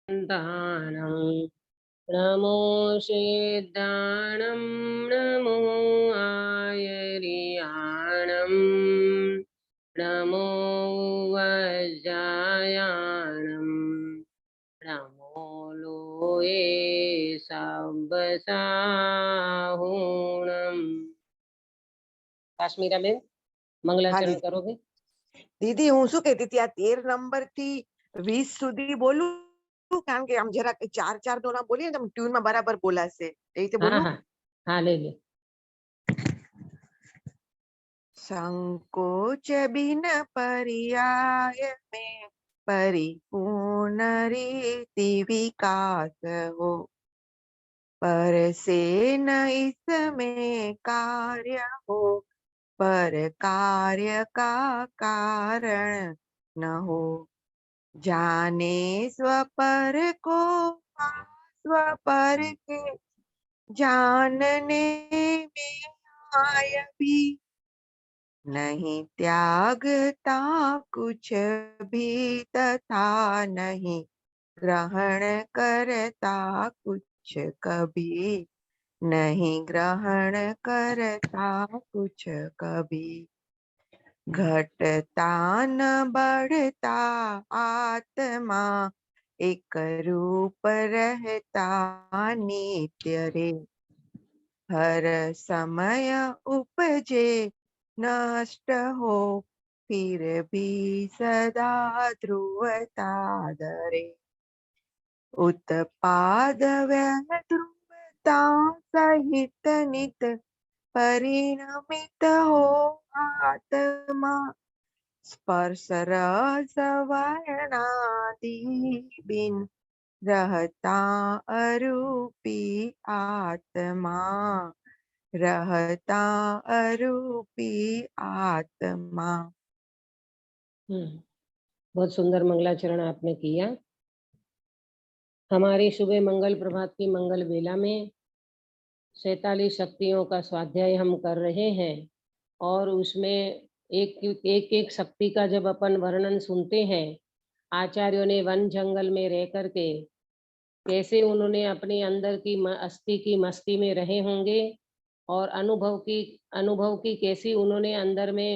दानं नमो सिद्धाणं नमो आयर्याणं नमो वज्रायाणं नमो लोये सब्बसाहुणम्। काश्मीरा बेन હા मंगलाचरण દીદી. करोगे? દીદી હું શું કહેતી હતી, આ 13 નંબર થી 20 સુધી બોલું? કારણ કે આમ જરાક 4 નો નામ બોલીએ ને તો ટ્યુન માં બરાબર બોલાશે, એ રીતે हाँ બોલું? हाँ हाँ, ले ले। संकोच बिन पर्याय में परिपूर्ण रीति विकास हो, पर से न इसमें कार्य हो, पर कार्य का कारण न हो। जाने स्वपर को स्वपर के जानने में आय भी, नहीं त्यागता कुछ भी तथा नहीं ग्रहण करता कुछ कभी, नहीं ग्रहण करता कुछ कभी। घटता न बढ़ता आत्मा, एक रूप रहता नित्य रे। हर समय उपजे नष्ट हो, फिर भी सदा ध्रुवता धरे। उत्पाद व्यय ध्रुवता सहित नित परिणमित हो आत्मा। स्पर्श रस वर्णादि बिन रहता अरूपी आत्मा, रहता अरूपी आत्मा। बहुत सुंदर मंगलाचरण आपने किया। हमारी सुबह मंगल प्रभात की मंगल बेला में 47 शक्तियों का स्वाध्याय हम कर रहे हैं और उसमें एक शक्ति का जब अपन वर्णन सुनते हैं, आचार्यों ने वन जंगल में रह करके कैसे उन्होंने अपने अंदर की अस्थि की मस्ती में रहे होंगे और अनुभव की कैसी उन्होंने अंदर में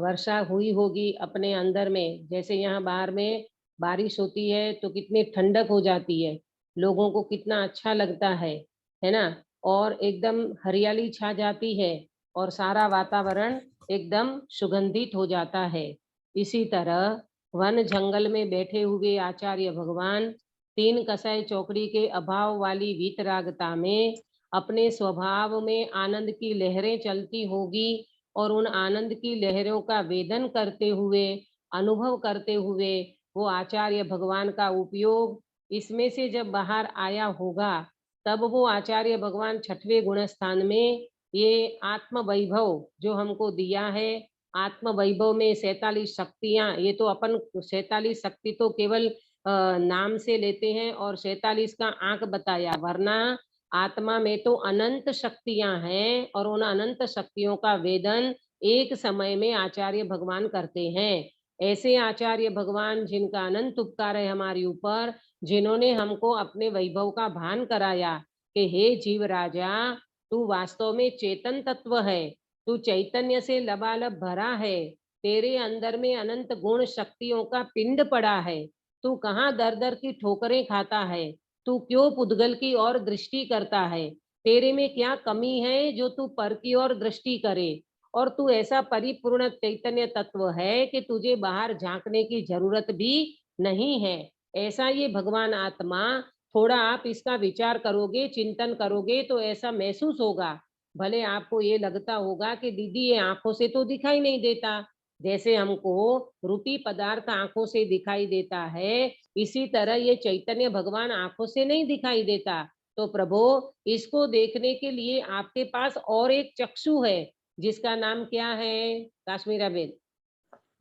वर्षा हुई होगी अपने अंदर में। जैसे यहाँ बाहर में बारिश होती है तो कितनी ठंडक हो जाती है, लोगों को कितना अच्छा लगता है ना, और एकदम हरियाली छा जाती है और सारा वातावरण एकदम सुगंधित हो जाता है। इसी तरह वन जंगल में बैठे हुए आचार्य भगवान तीन कसाई चौकड़ी के अभाव वाली वीतरागता में अपने स्वभाव में आनंद की लहरें चलती होगी और उन आनंद की लहरों का वेदन करते हुए, अनुभव करते हुए वो आचार्य भगवान का उपयोग इसमें से जब बाहर आया होगा, तब वो आचार्य भगवान 6वें गुण स्थान में ये आत्म वैभव जो हमको दिया है, आत्म वैभव में 47 शक्तियां, ये तो अपन 47 शक्ति तो केवल नाम से लेते हैं और 47 का आंक बताया, वरना आत्मा में तो अनंत शक्तियां हैं और उन अनंत शक्तियों का वेदन एक समय में आचार्य भगवान करते हैं। ऐसे आचार्य भगवान जिनका अनंत उपकार है हमारे ऊपर, जिन्होंने हमको अपने वैभव का भान कराया कि हे जीव राजा, तू वास्तव में चेतन तत्व है, तू चैतन्य से लबालब भरा है, तेरे अंदर में अनंत गुण शक्तियों का पिंड पड़ा है, तू कहाँ दर दर की ठोकरें खाता है, तू क्यों पुद्गल की ओर दृष्टि करता है, तेरे में क्या कमी है जो तू पर की ओर दृष्टि करे, और तू ऐसा परिपूर्ण चैतन्य तत्व है कि तुझे बाहर झांकने की जरूरत भी नहीं है। ऐसा ये भगवान आत्मा, थोड़ा आप इसका विचार करोगे, चिंतन करोगे तो ऐसा महसूस होगा। भले आपको ये लगता होगा कि दीदी ये आंखों से तो दिखाई नहीं देता, जैसे हमको रूपी पदार्थ आंखों से दिखाई देता है, इसी तरह ये चैतन्य भगवान आंखों से नहीं दिखाई देता। तो प्रभु, इसको देखने के लिए आपके पास और एक चक्षु है, जिसका नाम क्या है काश्मीरा बेन?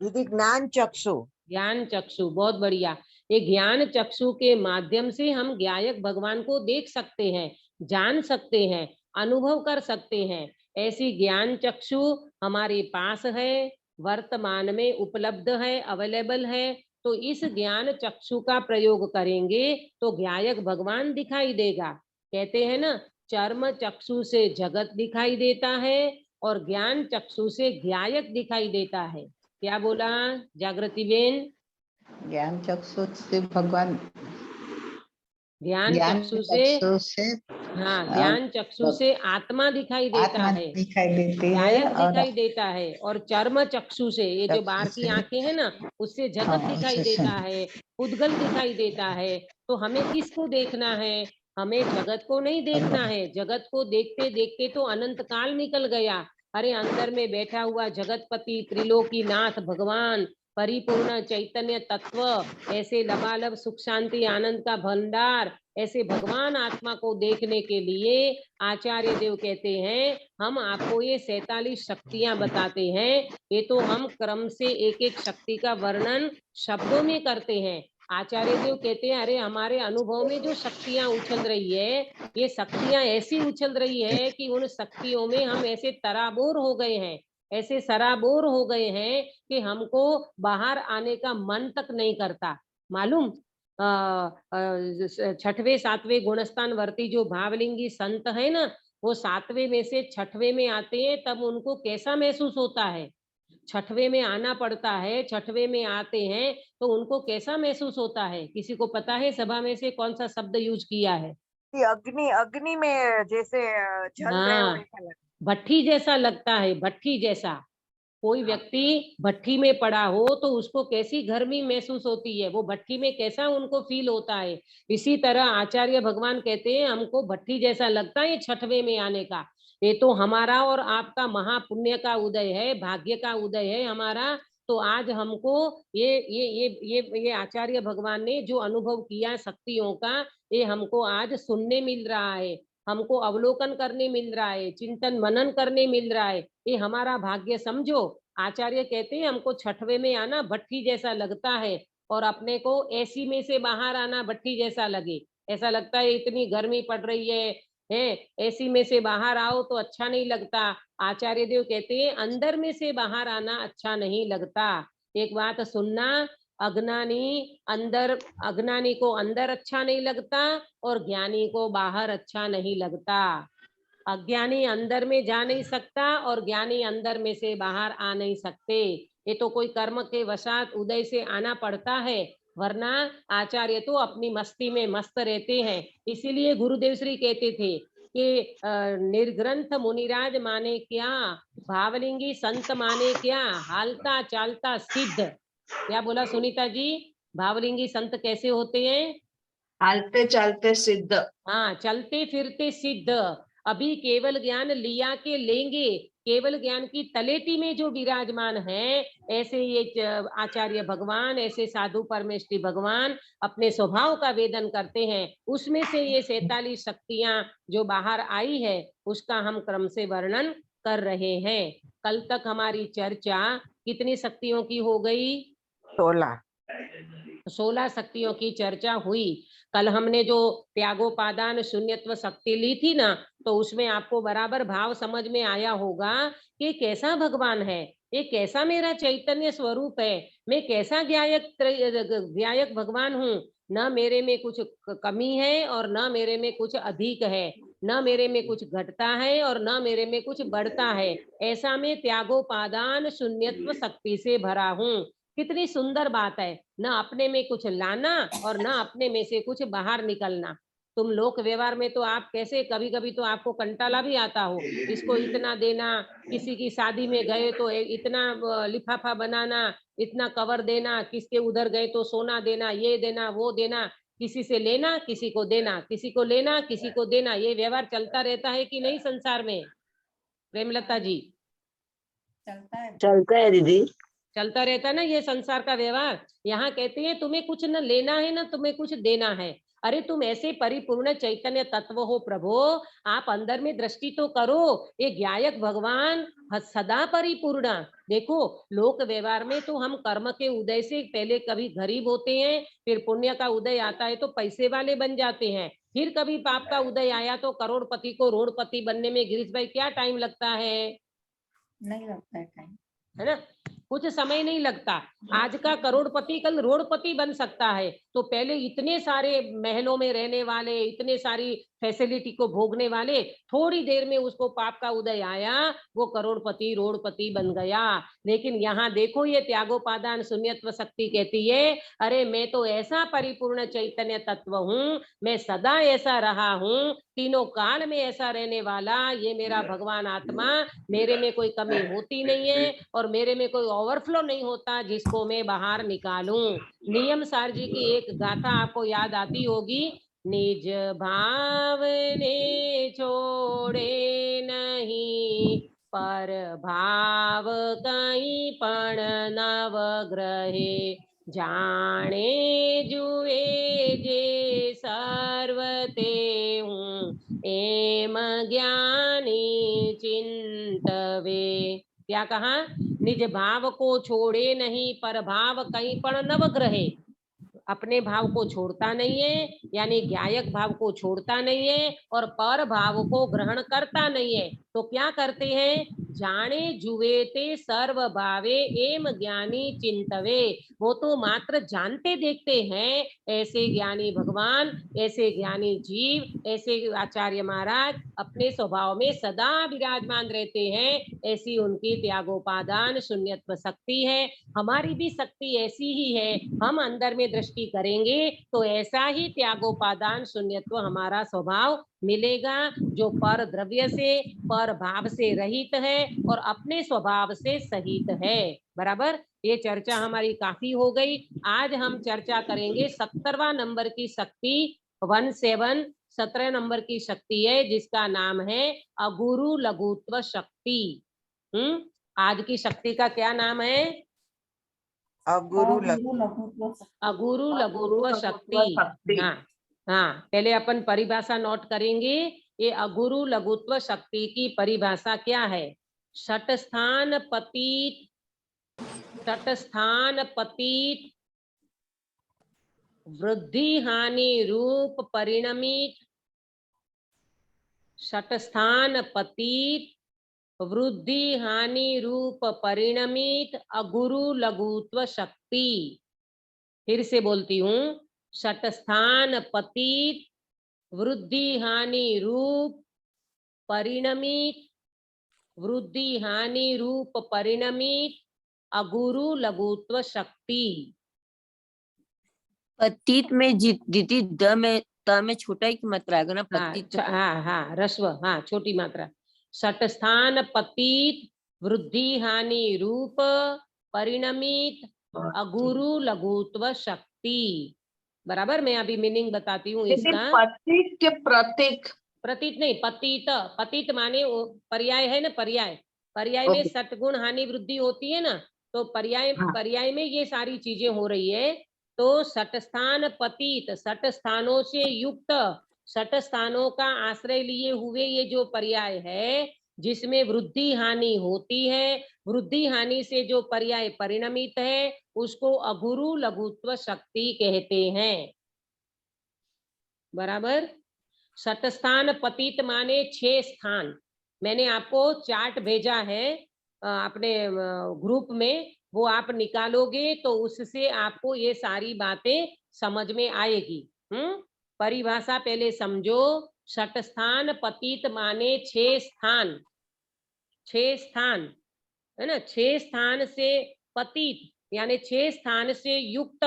दीदी ज्ञान चक्षु। ज्ञान चक्षु, बहुत बढ़िया। ये ज्ञान चक्षु के माध्यम से हम ज्ञायक भगवान को देख सकते हैं, जान सकते हैं, अनुभव कर सकते हैं। ऐसी ज्ञान चक्षु हमारे पास है, वर्तमान में उपलब्ध है, अवेलेबल है। तो इस ज्ञान चक्षु का प्रयोग करेंगे तो ज्ञायक भगवान दिखाई देगा। कहते हैं ना, चर्म चक्षु से जगत दिखाई देता है और ज्ञान चक्षु से ज्ञायक दिखाई देता है। क्या बोला जागृति बेन? ज्ञान चक्षु से भगवान, ज्ञान चक्षु से, हाँ, ज्ञान चक्षु से आत्मा दिखाई देता आत्मा है, दिखाई देती है, ज्ञायक और दिखाई देता है। और चर्म चक्षु से, ये जो बाहर की आंखें हैं ना, उससे जगत दिखाई देता है, उद्गल दिखाई देता है। तो हमें किसको देखना है? हमें जगत को नहीं देखना है। जगत को देखते देखते तो अनंत काल निकल गया। अरे अंदर में बैठा हुआ जगतपति त्रिलोकीनाथ भगवान परिपूर्ण चैतन्य तत्व, ऐसे लबालब सुख शांति आनंद का भंडार, ऐसे भगवान आत्मा को देखने के लिए आचार्य देव कहते हैं हम आपको ये 47 शक्तियां बताते हैं। ये तो हम क्रम से एक एक शक्ति का वर्णन शब्दों में करते हैं। आचार्य देव कहते हैं अरे हमारे अनुभव में जो शक्तियां उछल रही है, ये शक्तियां ऐसी उछल रही है कि उन शक्तियों में हम ऐसे तराबोर हो गए हैं, ऐसे सराबोर हो गए हैं कि हमको बाहर आने का मन तक नहीं करता। मालूम, 6वें 7वें गुणस्थान वर्ती जो भावलिंगी संत है ना, वो 7वें में से 6वें में आते हैं, तब उनको कैसा महसूस होता है? 6वें में आना पड़ता है, 6वें में आते हैं तो उनको कैसा महसूस होता है? किसी को पता है सभा में से कौन सा शब्द यूज किया है? अग्नि, अग्नि में जैसे जल रहे हो हाँ, ऐसा लगता भट्ठी जैसा लगता है, भट्ठी जैसा। कोई है। व्यक्ति भट्ठी में पड़ा हो तो उसको कैसी गर्मी महसूस होती है, वो भट्ठी में कैसा उनको फील होता है। इसी तरह आचार्य भगवान कहते हैं हमको भट्ठी जैसा लगता है 6वें में आने का। ये तो हमारा और आपका महापुण्य का उदय है, भाग्य का उदय है हमारा। तो आज हमको ये आचार्य भगवान ने जो अनुभव किया शक्तियों का, ये हमको आज सुनने मिल रहा है, हमको अवलोकन करने मिल रहा है, चिंतन मनन करने मिल रहा है। ये हमारा भाग्य समझो। आचार्य कहते हैं हमको 6वें में आना भट्ठी जैसा लगता है, और अपने को एसी में से बाहर आना भट्ठी जैसा लगे। ऐसा लगता है इतनी गर्मी पड़ रही है, एसी में से बाहर आओ तो अच्छा नहीं लगता। आचार्य देव कहते हैं अंदर में से बाहर आना अच्छा नहीं लगता। एक बात सुनना, अज्ञानी को अंदर अच्छा नहीं लगता और ज्ञानी को बाहर अच्छा नहीं लगता। अज्ञानी अंदर में जा नहीं सकता और ज्ञानी अंदर में से बाहर आ नहीं सकते। ये तो कोई कर्म के वशात उदय से आना पड़ता है, वरना आचार्य तो अपनी मस्ती में मस्त रहते हैं। इसीलिए गुरुदेव श्री कहते थे कि निर्ग्रंथ मुनिराज माने क्या, भावलिंगी संत माने क्या, हालता चालता सिद्ध। क्या बोला सुनीता जी? भावलिंगी संत कैसे होते हैं? हालते चालते सिद्ध। हाँ, चलते फिरते सिद्ध। अभी केवल ज्ञान लिया के लेंगे, केवल ज्ञान की तलेटी में जो विराजमान है, ऐसे ये आचार्य भगवान, ऐसे साधु परमेष्ठी भगवान अपने स्वभाव का वेदन करते हैं। उसमें से ये 47 शक्तियां जो बाहर आई है, उसका हम क्रम से वर्णन कर रहे हैं। कल तक हमारी चर्चा कितनी शक्तियों की हो गई? 16 शक्तियों की चर्चा हुई। कल हमने जो त्यागोपादान शून्यत्व शक्ति ली थी ना, तो उसमें आपको बराबर भाव समझ में आया होगा कि कैसा भगवान है, ये कैसा मेरा चैतन्य स्वरूप है, मैं कैसा ज्ञायक भगवान हूँ। न मेरे में कुछ कमी है और न मेरे में कुछ अधिक है, न मेरे में कुछ घटता है और न मेरे में कुछ बढ़ता है। ऐसा मैं त्यागोपादान शून्यत्व शक्ति से भरा हूँ। कितनी सुंदर बात है, न अपने में कुछ लाना और न अपने में से कुछ बाहर निकलना। तुम लोक व्यवहार में तो आप कैसे, कभी कभी तो आपको कंटाला भी आता हो, इसको इतना देना, किसी की शादी में गए तो इतना लिफाफा बनाना, इतना कवर देना, किसके उधर गए तो सोना देना, ये देना वो देना, किसी से लेना किसी को देना, किसी को लेना किसी को देना। ये व्यवहार चलता रहता है कि नहीं संसार में प्रेमलता जी? चलता है दीदी, चलता रहता है ना ये संसार का व्यवहार। यहाँ कहते हैं तुम्हें कुछ न लेना है न तुम्हें कुछ देना है। अरे तुम ऐसे परिपूर्ण चैतन्य तत्व हो प्रभु, आप अंदर में दृष्टि तो करो। ये ज्ञायक भगवान सदा परिपूर्ण। देखो, लोक व्यवहार में तो हम कर्म के उदय से पहले कभी गरीब होते हैं, फिर पुण्य का उदय आता है तो पैसे वाले बन जाते हैं, फिर कभी पाप का उदय आया तो करोड़पति को रोड़पति बनने में गिरीश भाई क्या टाइम लगता है? नहीं लगता है टाइम, है ना? कुछ समय नहीं लगता। आज का करोड़पति कल रोड़पति बन सकता है। तो पहले इतने सारे महलों में रहने वाले, इतने सारी फैसिलिटी को भोगने वाले, थोड़ी देर में उसको पाप का उदय आया, वो करोड़पति रोड़पति बन गया। लेकिन यहाँ देखो, ये त्यागोपादान शून्यत्व शक्ति कहती है, अरे मैं तो ऐसा परिपूर्ण चैतन्य तत्व हूँ, मैं सदा ऐसा रहा हूँ, तीनों काल में ऐसा रहने वाला ये मेरा भगवान आत्मा, मेरे में कोई कमी होती नहीं है और मेरे में कोई ओवरफ्लो नहीं होता जिसको मैं बाहर निकालूं। नियम सार जी की एक गाथा आपको याद आती होगी, निज भाव ने छोड़े नहीं, पर भाव कहीं पण नवग्रहे, जाने जुए जे सर्व ते हूँ, एम ज्ञानी चिंतवे। क्या कहा? निज भाव को छोड़े नहीं, पर भाव कहीं पण नवग्रहे। अपने भाव को छोड़ता नहीं है, यानी ज्ञायक भाव को छोड़ता नहीं है और पर भाव को ग्रहण करता नहीं है। तो क्या करते हैं? जाने जुवेते सर्व भावे एम ज्ञानी चिंतवे। वो तो मात्र जानते देखते हैं। ऐसे ज्ञानी भगवान, ऐसे ज्ञानी जीव, ऐसे आचार्य महाराज अपने स्वभाव में सदा विराजमान रहते हैं। ऐसी उनकी त्यागोपादान शून्यत्व शक्ति है। हमारी भी शक्ति ऐसी ही है। हम अंदर में दृष्टि करेंगे तो ऐसा ही त्यागोपादान शून्यत्व हमारा स्वभाव मिलेगा, जो पर द्रव्य से, पर भाव से रहित है और अपने स्वभाव से सहित है। बराबर। ये चर्चा हमारी काफी हो गई। आज हम चर्चा करेंगे 17वां नंबर की शक्ति, 17 नंबर की शक्ति है, जिसका नाम है अगुरु लघुत्व शक्ति। आज की शक्ति का क्या नाम है? अगुरु अगुरु लघुत्व शक्ति। हाँ हाँ, पहले अपन परिभाषा नोट करेंगे। ये अगुरु लघुत्व शक्ति की परिभाषा क्या है? षटस्थान पतित वृद्धि हानि रूप परिणमित, षटस्थान पतित वृद्धि हानि रूप परिणमित अगुरु लघुत्व शक्ति। फिर से बोलती हूँ, षटस्थान पतित वृद्धि हानि रूप परिणमित, वृद्धि हानि रूप परिणमित अगुरु लघुत्व शक्ति। पतित में दीदी द में त में छोटा ही मात्रा आएगा ना? पतित। हाँ हाँ, रस्व, हाँ छोटी मात्रा। षटस्थान पतित वृद्धि हानि रूप परिणमित अगुरु लघुत्व शक्ति। बराबर। मैं अभी मीनिंग बताती हूँ इसका। पतित के प्रतीक? प्रतीत नहीं, पतित। पतित माने पर्याय है ना, पर्याय। पर्याय में सटगुण हानि वृद्धि होती है ना, तो पर्याय में ये सारी चीजें हो रही है। तो सटस्थान पतित, सट स्थानों से युक्त, सट स्थानों का आश्रय लिए हुए ये जो पर्याय है, जिसमें वृद्धि हानि होती है, वृद्धि हानि से जो पर्याय परिणमित है, उसको अगुरु लघुत्व शक्ति कहते हैं। बराबर। सटस्थान पतित माने 6 स्थान। मैंने आपको चार्ट भेजा है अपने ग्रुप में, वो आप निकालोगे तो उससे आपको ये सारी बातें समझ में आएगी। परिभाषा पहले समझो। सटस्थान पतित माने 6 स्थान, 6 स्थान है ना। 6 स्थान से पतित यानी 6 स्थान से युक्त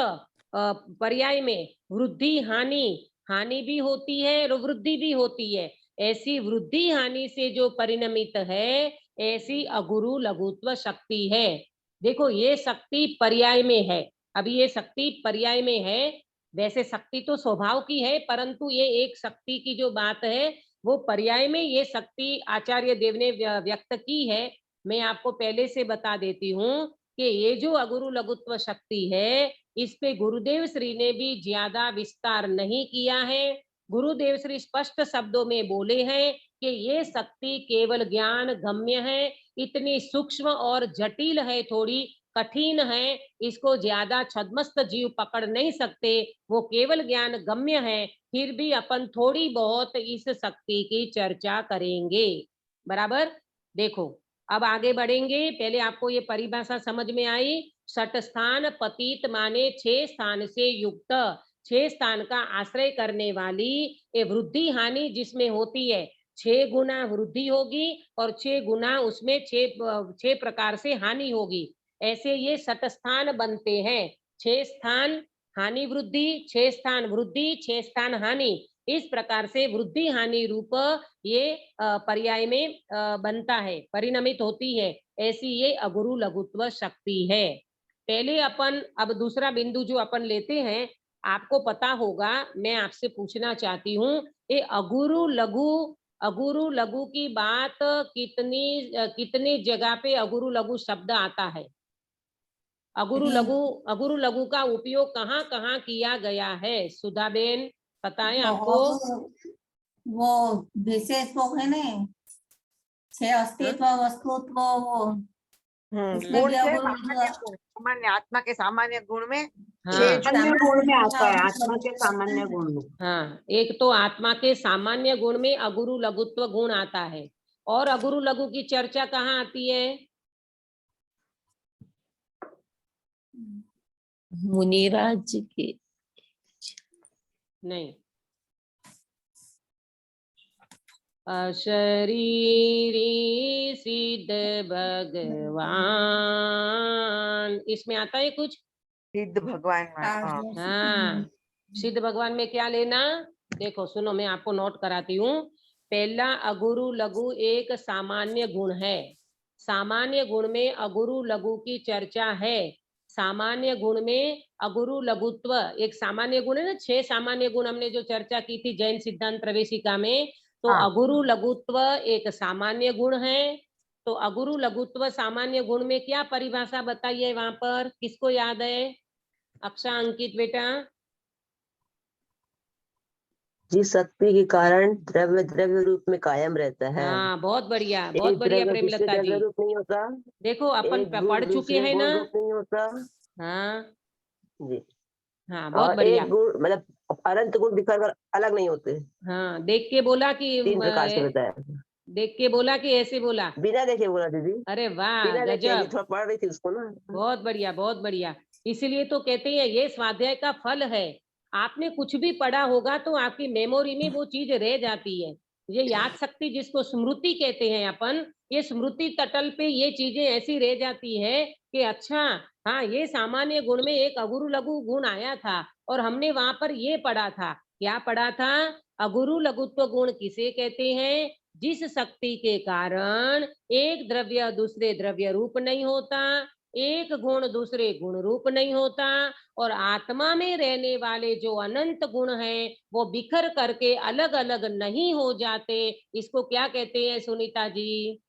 पर्याय में वृद्धि हानि भी होती है और वृद्धि भी होती है। ऐसी वृद्धि हानि से जो परिणमित है, ऐसी अगुरु लघुत्व शक्ति है। देखो, ये शक्ति पर्याय में है। अभी ये शक्ति पर्याय में है। वैसे शक्ति तो स्वभाव की है, परंतु ये एक शक्ति की जो बात है वो पर्याय में ये शक्ति आचार्य देव ने व्यक्त की है। मैं आपको पहले से बता देती हूँ कि ये जो अगुरु लघुत्व शक्ति है, इस पे गुरुदेव श्री ने भी ज्यादा विस्तार नहीं किया है। गुरुदेव श्री स्पष्ट शब्दों में बोले हैं कि ये शक्ति केवल ज्ञान गम्य है, इतनी सूक्ष्म और जटिल है, थोड़ी कठिन है, इसको ज्यादा छद्मस्त जीव पकड़ नहीं सकते, वो केवल ज्ञान गम्य है। फिर भी अपन थोड़ी बहुत इस शक्ति की चर्चा करेंगे। बराबर। देखो, अब आगे बढ़ेंगे, पहले आपको ये परिभाषा समझ में आई। षट स्थान पतित माने 6 स्थान से युक्त, 6 स्थान का आश्रय करने वाली ये वृद्धि हानि जिसमें होती है, 6 गुना वृद्धि होगी और 6 गुना उसमें 6 प्रकार से हानि होगी। ऐसे ये षट स्थान बनते हैं, 6 स्थान हानि वृद्धि, 6 स्थान वृद्धि, 6 स्थान हानि। इस प्रकार से वृद्धि हानि रूप ये पर्याय में बनता है, परिणमित होती है। ऐसी ये अगुरु लघुत्व शक्ति है। पहले अपन अब दूसरा बिंदु जो अपन लेते हैं, आपको पता होगा, मैं आपसे पूछना चाहती हूँ, ये अगुरु लघु की बात कितनी जगह पे अगुरु लघु शब्द आता है? अगुरु लघु का उपयोग कहाँ कहाँ किया गया है? सुधा बेन बताएं आपको। वो विशेष वो है ना, 6 अस्तित्व वस्तुत्व, वो इसमें गुण भी है, अगुरु सामान्य गुण, सामान्य आत्मा के सामान्य गुण में हाँ, 6 जो सामान्य गुण में आता है, हाँ, आत्मा के सामान्य गुण में। हाँ, एक तो आत्मा के सामान्य गुण में अगुरु लघुत्व गुण आता है, और अगुरु लघु की चर्चा कहाँ आती है? मुनिराज के नहीं, अशरीरी सिद्ध भगवान, इसमें आता है कुछ? सिद्ध भगवान में, हाँ। हाँ, सिद्ध भगवान में क्या लेना? देखो सुनो, मैं आपको नोट कराती हूँ। पहला अगुरु लघु एक सामान्य गुण है, सामान्य गुण में अगुरु लघु की चर्चा है। सामान्य गुण में अगुरु लघुत्व एक सामान्य गुण है ना, 6 सामान्य गुण हमने जो चर्चा की थी जैन सिद्धांत प्रवेशिका में, तो हाँ। अगुरु लघुत्व एक सामान्य गुण है। तो अगुरु लघुत्व सामान्य गुण में क्या परिभाषा बताइए वहां पर, किसको याद है? अक्षा, अंकित बेटा। जिस शक्ति के कारण द्रव्य द्रव्य रूप में कायम रहता है। हाँ, बहुत बढ़िया, बहुत एक बढ़िया द्रव्य दूसरे प्रेमलता द्रव्य जी। रूप नहीं होता, देखो अपन एक गुण पढ़ चुके दूसरे हैं ना। गुण रूप नहीं होता। हाँ जी। हाँ, बहुत और बढ़िया। एक गुण मतलब अनंत गुण बिखर कर अलग नहीं होते। हाँ, देख के बोला कि 3 प्रकार से बताया, देख के बोला कि ऐसे बोला? बिना देखे बोला दीदी, अरे वाह, बिना देखे, अभी गजब, थोड़ा पढ़ रही थी उसको ना। बहुत बढ़िया, बहुत बढ़िया। इसीलिए तो कहते हैं ये स्वाध्याय का फल है। आपने कुछ भी पढ़ा होगा तो आपकी मेमोरी में वो चीज रह जाती है। ये याद शक्ति जिसको स्मृति कहते हैं अपन, ये स्मृति तटल पे ये चीजें ऐसी रह जाती है कि अच्छा, हाँ, ये सामान्य गुण में एक अगुरु लघु गुण आया था और हमने वहां पर ये पढ़ा था। क्या पढ़ा था? अगुरु लघुत्व गुण किसे कहते हैं? जिस शक्ति के कारण एक द्रव्य दूसरे द्रव्य रूप नहीं होता, एक गुण दूसरे गुण रूप नहीं होता, और आत्मा में रहने वाले जो अनंत गुण हैं वो बिखर करके अलग अलग नहीं हो जाते। इसको क्या कहते हैं सुनीता जी?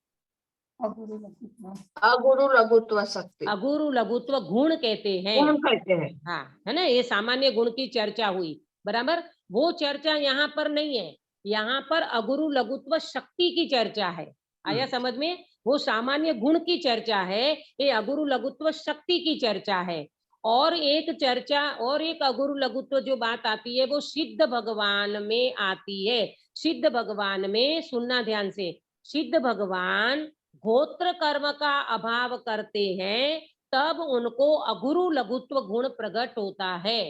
अगुरु लघुत्व। अगुरु लघुत्व शक्ति, अगुरु लघुत्व गुण कहते हैं। गुण कहते हैं। हाँ, है ना, ये सामान्य गुण की चर्चा हुई, बराबर। वो चर्चा यहाँ पर नहीं है, यहाँ पर अगुरु लघुत्व शक्ति की चर्चा है। आया समझ में? वो सामान्य गुण की चर्चा है, ये अगुरु लघुत्व शक्ति की चर्चा है। और एक चर्चा और एक अगुरु लघुत्व जो बात आती है वो सिद्ध भगवान में आती है। सिद्ध भगवान में सुनना ध्यान से, सिद्ध भगवान गोत्र कर्म का अभाव करते हैं, तब उनको अगुरु लघुत्व गुण प्रकट होता है।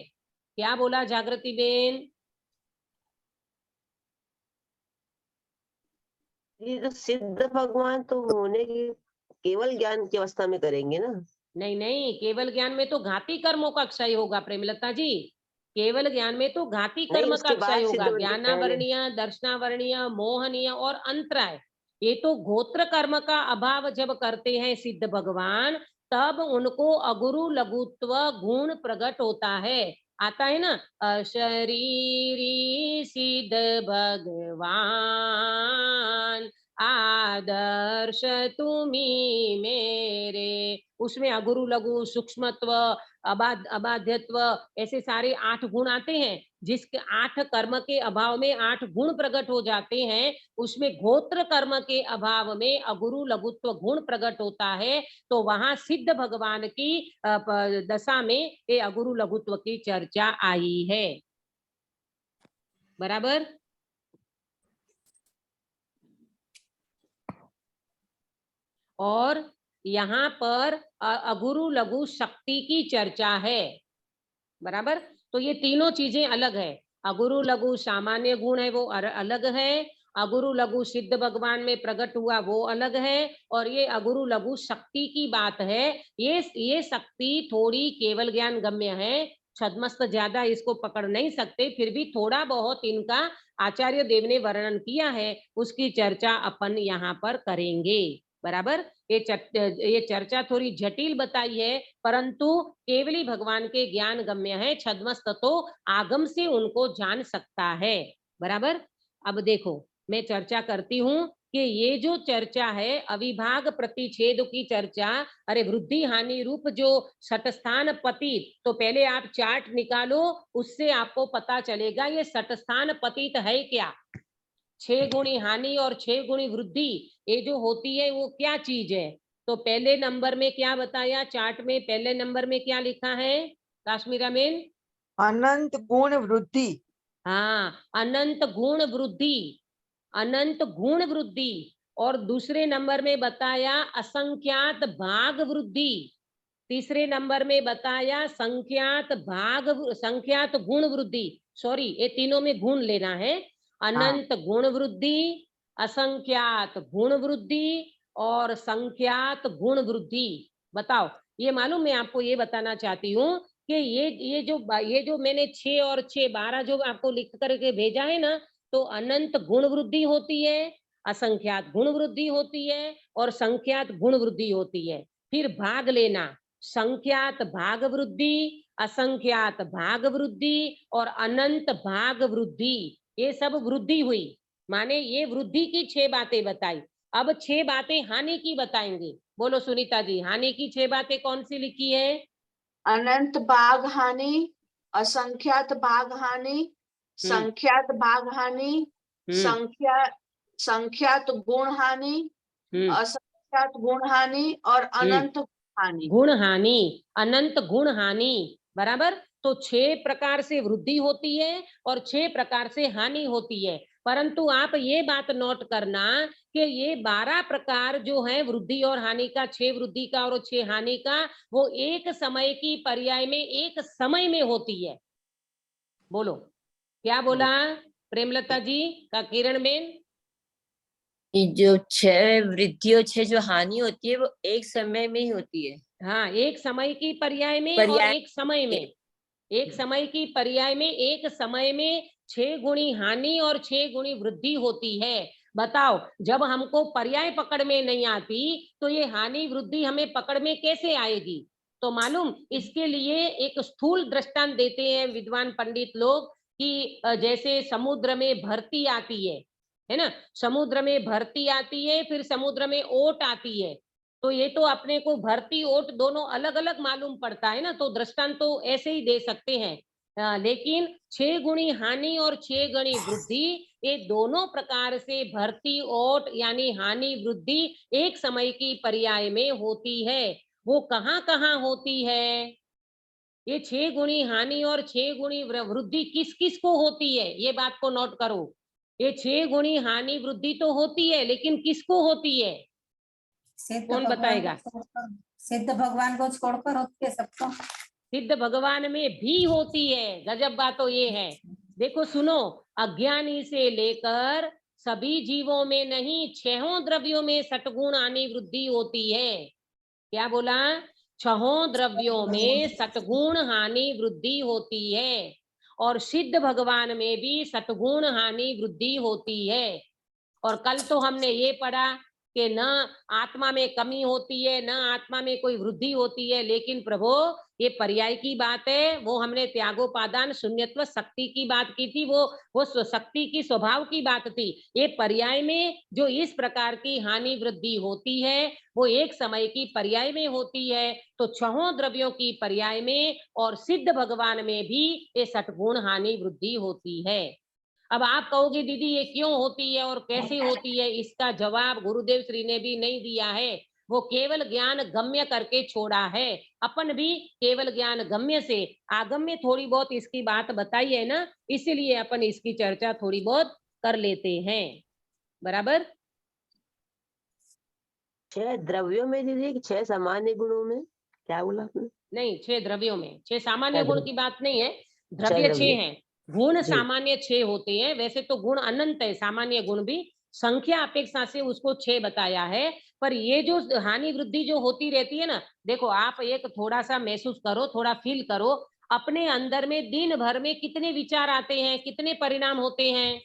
क्या बोला जागृति बेन? ये तो सिद्ध भगवान तो होने की केवल ज्ञान की अवस्था में करेंगे ना। नहीं नहीं, केवल ज्ञान में तो घाती कर्मों का क्षय होगा प्रेमलता जी। केवल ज्ञान में तो घाती नहीं, कर्म का उसके क्षय बाद सिद्ध होगा। बनते पहले। ज्ञानावरणीय, दर्शनावरणीय, मोहनीय और अंतराय, ये तो गोत्र कर्म का अभाव जब करते हैं सिद्ध भगवान, तब उनको अगुरु लघुत्व गुण प्रकट होता है। आता है ना, अशरीरी सिद्ध भगवान आदर्श तुम्ही मेरे, उसमें अगुरु लघु, सूक्ष्मत्व, अबाध्यत्व, ऐसे सारे 8 गुण आते हैं। जिसके 8 कर्म के अभाव में 8 गुण प्रकट हो जाते हैं, उसमें गोत्र कर्म के अभाव में अगुरु लघुत्व गुण प्रकट होता है। तो वहां सिद्ध भगवान की दशा में ये अगुरु लघुत्व की चर्चा आई है, बराबर। और यहाँ पर अगुरु लघु शक्ति की चर्चा है, बराबर। तो ये तीनों चीजें अलग है। अगुरु लघु सामान्य गुण है वो अलग है, अगुरु लघु सिद्ध भगवान में प्रकट हुआ वो अलग है, और ये अगुरु लघु शक्ति की बात है। ये शक्ति थोड़ी केवल ज्ञान गम्य है, छद्मस्त ज्यादा इसको पकड़ नहीं सकते, फिर भी थोड़ा बहुत इनका आचार्य देव ने वर्णन किया है, उसकी चर्चा अपन यहाँ पर करेंगे, बराबर। ये चर्चा थोड़ी जटिल बताई है, परंतु केवली भगवान के ज्ञान गम्य है, छद्मस्त तो आगम से उनको जान सकता है, बराबर। अब देखो मैं चर्चा करती हूँ कि ये जो चर्चा है अविभाग प्रतिच्छेद की चर्चा, अरे वृद्धि हानि रूप जो षटस्थान पतित, तो पहले आप चार्ट निकालो, उससे आपको पता चलेगा ये षटस्थान पतित है क्या। 6 गुणी हानि और 6 गुणी वृद्धि ये जो होती है वो क्या चीज है। तो पहले नंबर में क्या बताया चार्ट में, पहले नंबर में क्या लिखा है काश्मीरा में, अनंत गुण वृद्धि। हाँ, अनंत गुण वृद्धि, अनंत गुण वृद्धि। और दूसरे नंबर में बताया असंख्यात भाग वृद्धि, तीसरे नंबर में बताया संख्यात गुण वृद्धि, सॉरी ये तीनों में गुण लेना है, अनंत गुण वृद्धि, असंख्यात गुण वृद्धि और संख्यात गुण वृद्धि। बताओ ये मालूम, मैं आपको ये बताना चाहती हूँ कि ये जो मैंने 6 और 6 12 जो आपको लिख करके भेजा है ना, तो अनंत गुण वृद्धि होती है, असंख्यात गुण वृद्धि होती है और संख्यात गुण वृद्धि होती है। फिर भाग लेना, संख्यात भाग वृद्धि, असंख्यात भाग वृद्धि और अनंत भाग वृद्धि, ये सब वृद्धि हुई। माने ये वृद्धि की 6 बातें बताई। अब 6 बातें हानि की बताएंगे। बोलो सुनीता जी, हानि की 6 बातें कौन सी लिखी है। अनंत भाग हानि, असंख्यात भाग हानि, संख्यात भाग हानि, संख्यात गुण हानि, असंख्यात गुण हानि और अनंत हानि। गुण हानि, अनंत गुण हानि, बराबर। तो 6 प्रकार से वृद्धि होती है और 6 प्रकार से हानि होती है, परंतु आप ये बात नोट करना कि ये 12 प्रकार जो है वृद्धि और हानि का, 6 वृद्धि का और 6 हानि का, वो एक समय की पर्याय में एक समय में होती है। बोलो क्या बोला प्रेमलता जी का किरण में, जो 6 वृद्धि और 6 जो हानि होती है वो एक समय में ही होती है। हाँ, एक समय की पर्याय में और एक समय में, एक समय की पर्याय में एक समय में 6 गुणी हानि और 6 गुणी वृद्धि होती है। बताओ जब हमको पर्याय पकड़ में नहीं आती तो ये हानि वृद्धि हमें पकड़ में कैसे आएगी। तो मालूम, इसके लिए एक स्थूल दृष्टांत देते हैं विद्वान पंडित लोग कि जैसे समुद्र में भरती आती है ना, समुद्र में भरती आती है, फिर समुद्र में ओट आती है। तो ये तो अपने को भरती ओट दोनों अलग अलग मालूम पड़ता है ना, तो दृष्टांत तो ऐसे ही दे सकते हैं। लेकिन 6 गुणी हानि और 6 गुणी वृद्धि, ये दोनों प्रकार से भरती ओट यानी हानि वृद्धि एक समय की पर्याय में होती है। वो कहाँ कहाँ होती है, ये 6 गुणी हानि और 6 गुणी वृद्धि किस किस को होती है, ये बात को नोट करो। ये 6 गुणी हानि वृद्धि तो होती है, लेकिन किसको होती है, कौन बताएगा। सिद्ध भगवान को छोड़कर होती है सबको, सिद्ध भगवान में भी होती है। गजब बात तो ये है, देखो सुनो, अज्ञानी से लेकर सभी जीवों में नहीं, 6 द्रव्यों में सटगुण हानि वृद्धि होती है। क्या बोला, 6 द्रव्यों में सटगुण हानि वृद्धि होती है, और सिद्ध भगवान में भी सटगुण हानि वृद्धि होती है। और कल तो हमने ये पढ़ा कि न आत्मा में कमी होती है, न आत्मा में कोई वृद्धि होती है, लेकिन प्रभु ये पर्याय की बात है। वो हमने त्यागोपादान शून्यत्व शक्ति की बात की थी, वो शक्ति की स्वभाव की बात थी। ये पर्याय में जो इस प्रकार की हानि वृद्धि होती है वो एक समय की पर्याय में होती है। तो 6 द्रव्यों की पर्याय में और सिद्ध भगवान में भी ये सटगुण हानि वृद्धि होती है। अब आप कहोगे दीदी ये क्यों होती है और कैसे होती है, इसका जवाब गुरुदेव श्री ने भी नहीं दिया है, वो केवल ज्ञान गम्य करके छोड़ा है। अपन भी केवल ज्ञान गम्य से आगम्य थोड़ी बहुत इसकी बात बताई है ना, इसीलिए अपन इसकी चर्चा थोड़ी बहुत कर लेते हैं, बराबर। 6 द्रव्यों में दीदी कि 6 सामान्य गुणों में, क्या बोला आपने? नहीं, 6 द्रव्यों में। 6 सामान्य छह गुण द्रव्य। की बात नहीं है, अच्छा, द्रव्य 6 द्रव्य। हैं। गुण जी। सामान्य 6 होते हैं, वैसे तो गुण अनंत है, सामान्य गुण भी संख्या अपेक्षा से उसको 6 बताया है। पर ये जो हानि वृद्धि जो होती रहती है ना, देखो आप एक थोड़ा सा महसूस करो, थोड़ा फील करो, अपने अंदर में दिन भर में कितने विचार आते हैं, कितने परिणाम होते हैं,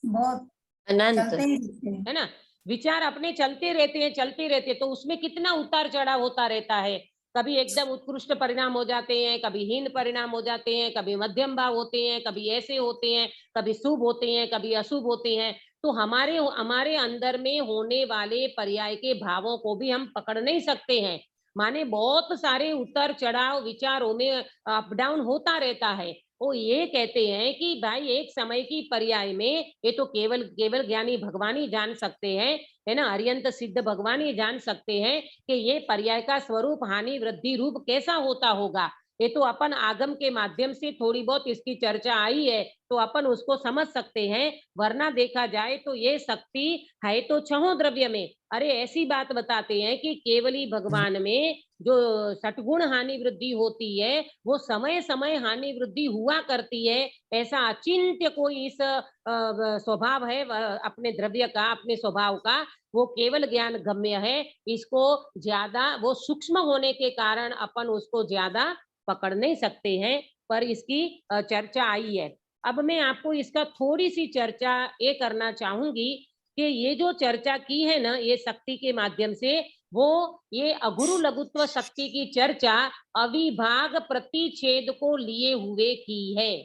बहुत अनंत। चलते ही रहते हैं। है ना। विचार अपने चलते रहते हैं, चलते रहते हैं, तो उसमें कितना उतार चढ़ाव होता रहता है। कभी एकदम उत्कृष्ट परिणाम हो जाते हैं, कभी हीन परिणाम हो जाते हैं, कभी मध्यम भाव होते हैं, कभी ऐसे होते हैं, कभी शुभ होते हैं, कभी अशुभ होते हैं। तो हमारे हमारे अंदर में होने वाले पर्याय के भावों को भी हम पकड़ नहीं सकते हैं। माने बहुत सारे उतार चढ़ाव विचारों में अप डाउन होता रहता है। वो ये कहते हैं कि भाई एक समय की पर्याय में, ये तो केवल केवल ज्ञानी भगवान ही जान सकते हैं, है ना, अरियंत सिद्ध भगवान ही जान सकते हैं कि ये पर्याय का स्वरूप हानि वृद्धि रूप कैसा होता होगा। ये तो अपन आगम के माध्यम से थोड़ी बहुत इसकी चर्चा आई है, तो अपन उसको समझ सकते हैं। वरना देखा जाए तो ये शक्ति है तो 6 द्रव्य में। अरे ऐसी बात बताते हैं कि केवली भगवान में जो सटगुण हानि वृद्धि होती है, वो समय समय हानि वृद्धि हुआ करती है। ऐसा अचिंत्य कोई इस स्वभाव है अपने द्रव्य का, अपने स्वभाव का, वो केवल ज्ञान गम्य है। इसको ज्यादा वो सूक्ष्म होने के कारण अपन उसको ज्यादा पकड़ नहीं सकते हैं, पर इसकी चर्चा आई है। अब मैं आपको इसका थोड़ी सी चर्चा ये करना चाहूंगी कि ये जो चर्चा की है ना, ये शक्ति के माध्यम से, वो ये अगुरु लघुत्व शक्ति की चर्चा अविभाग प्रतिच्छेद को लिए हुए की है।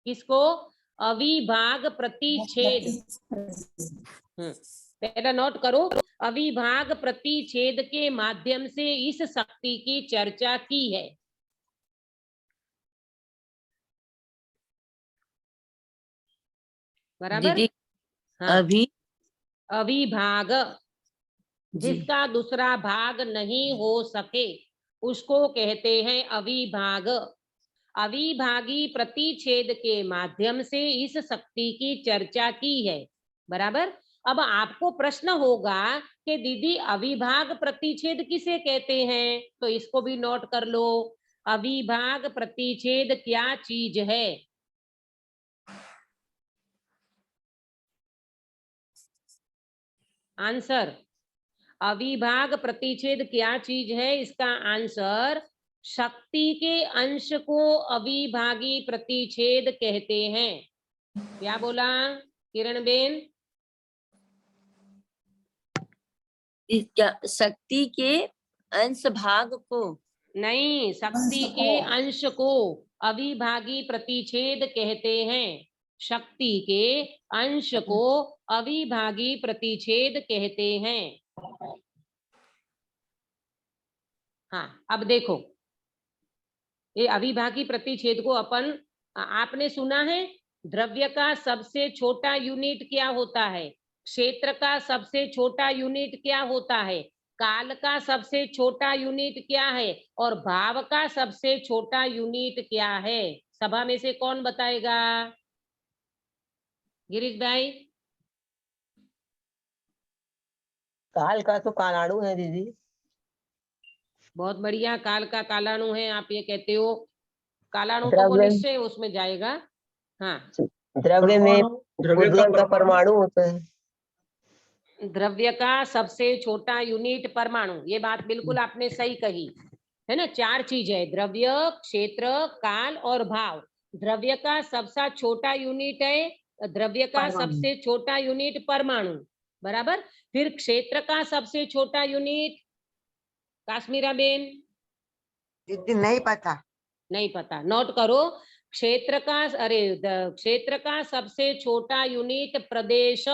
किसको? अविभाग प्रतिच्छेद। पहला नोट करो, अविभाग प्रतिच्छेद के माध्यम से इस शक्ति की चर्चा की है। बराबर। दीदी हाँ, अभी अविभाग, जी जिसका दूसरा भाग नहीं हो सके उसको कहते हैं अविभाग। अविभागी प्रतिच्छेद के माध्यम से इस शक्ति की चर्चा की है। बराबर। अब आपको प्रश्न होगा कि दीदी अविभाग प्रतिच्छेद किसे कहते हैं, तो इसको भी नोट कर लो। अविभाग प्रतिच्छेद क्या चीज है? आंसर, अविभाग प्रतिच्छेद क्या चीज है, इसका आंसर शक्ति के अंश को अविभागी प्रतिच्छेद कहते हैं। क्या बोला किरण बेन? क्या शक्ति के अंश भाग को? नहीं, शक्ति अंश के को। अंश को अविभागी प्रतिच्छेद कहते हैं। शक्ति के अंश को अविभागी प्रतिच्छेद कहते हैं। हाँ, अब देखो, ये अविभागी प्रतिच्छेद को अपन, आपने सुना है द्रव्य का सबसे छोटा यूनिट क्या होता है, क्षेत्र का सबसे छोटा यूनिट क्या होता है, काल का सबसे छोटा यूनिट क्या है, और भाव का सबसे छोटा यूनिट क्या है? सभा में से कौन बताएगा? गिरीश भाई। काल का तो कालाणु है दीदी। बहुत बढ़िया, काल का कालाणु है, आप ये कहते हो। कालाणु तो वो द्रव्य निश्चय उसमें जाएगा। हाँ, द्रव्य में उद्गम का परमाणु होता है। द्रव्य का सबसे छोटा यूनिट परमाणु, ये बात बिल्कुल आपने सही कही, है ना। 4 चीज है, द्रव्य, क्षेत्र, काल और भाव। द्रव्य का सबसे छोटा यूनिट है, द्रव्य का सबसे छोटा यूनिट परमाणु। बराबर। फिर क्षेत्र का सबसे छोटा यूनिट, काश्मीरा बेन? दीदी नहीं पता। नहीं पता, नोट करो। क्षेत्र का, अरे क्षेत्र का सबसे छोटा यूनिट प्रदेश।